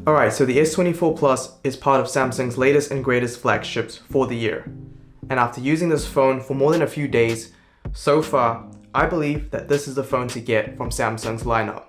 Alright, so the S24 Plus is part of Samsung's latest and greatest flagships for the year. And after using this phone for more than a few days, so far, I believe that this is the phone to get from Samsung's lineup.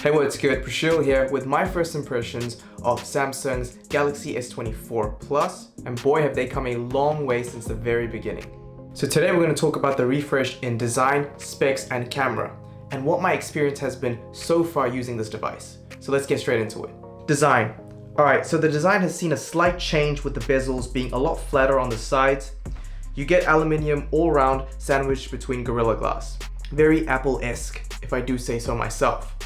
Hey, what's good? Prashil here with my first impressions of Samsung's Galaxy S24 Plus, and boy have they come a long way since the very beginning. So today we're going to talk about the refresh in design, specs, and camera, and what my experience has been so far using this device. So let's get straight into it. Design. Alright, so the design has seen a slight change with the bezels being a lot flatter on the sides. You get aluminium all around sandwiched between Gorilla Glass. Very Apple-esque, if I do say so myself.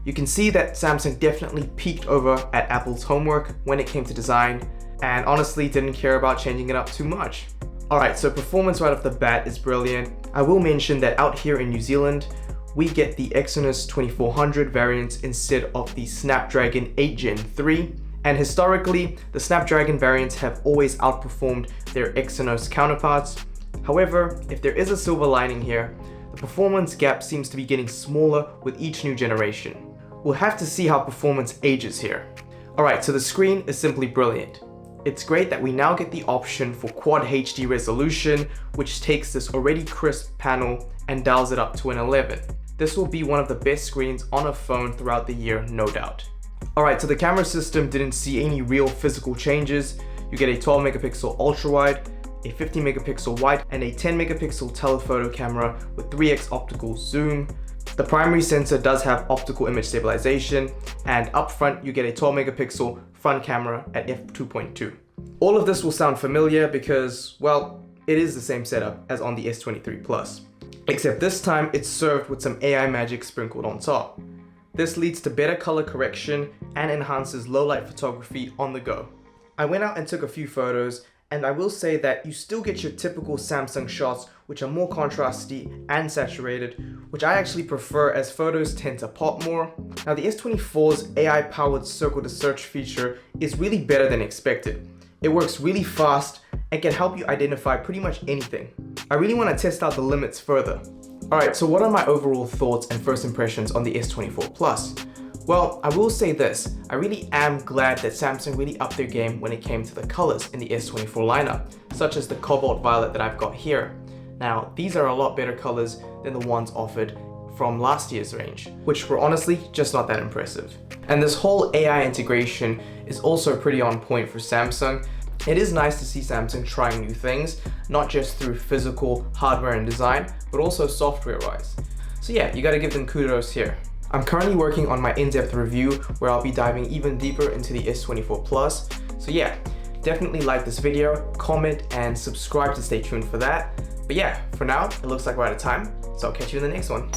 You can see that Samsung definitely peeked over at Apple's homework when it came to design, and honestly didn't care about changing it up too much. Alright, so performance right off the bat is brilliant. I will mention that out here in New Zealand, we get the Exynos 2400 variants instead of the Snapdragon 8 Gen 3, and historically, the Snapdragon variants have always outperformed their Exynos counterparts. However, if there is a silver lining here, the performance gap seems to be getting smaller with each new generation. We'll have to see how performance ages here. Alright, so the screen is simply brilliant. It's great that we now get the option for Quad HD resolution, which takes this already crisp panel and dials it up to an 11. This will be one of the best screens on a phone throughout the year, no doubt. Alright, so the camera system didn't see any real physical changes. You get a 12 megapixel ultra wide, a 50 megapixel wide, and a 10 megapixel telephoto camera with 3x optical zoom. The primary sensor does have optical image stabilization, and up front you get a 12 megapixel front camera at f2.2. All of this will sound familiar because, well, it is the same setup as on the S23 Plus, except this time it's served with some AI magic sprinkled on top. This leads to better color correction and enhances low light photography on the go. I went out and took a few photos, and I will say that you still get your typical Samsung shots, which are more contrasty and saturated, which I actually prefer as photos tend to pop more. Now the S24's AI-powered circle to search feature is really better than expected. It works really fast and can help you identify pretty much anything. I really want to test out the limits further. Alright, so what are my overall thoughts and first impressions on the S24 Plus? Well, I will say this, I really am glad that Samsung really upped their game when it came to the colors in the S24 lineup, such as the cobalt violet that I've got here. Now, these are a lot better colors than the ones offered from last year's range, which were honestly just not that impressive. And this whole AI integration is also pretty on point for Samsung. It is nice to see Samsung trying new things, not just through physical hardware and design, but also software-wise. So yeah, you gotta give them kudos here. I'm currently working on my in-depth review where I'll be diving even deeper into the S24 Plus. So yeah, definitely like this video, comment, and subscribe to stay tuned for that. But yeah, for now, it looks like we're out of time, so I'll catch you in the next one.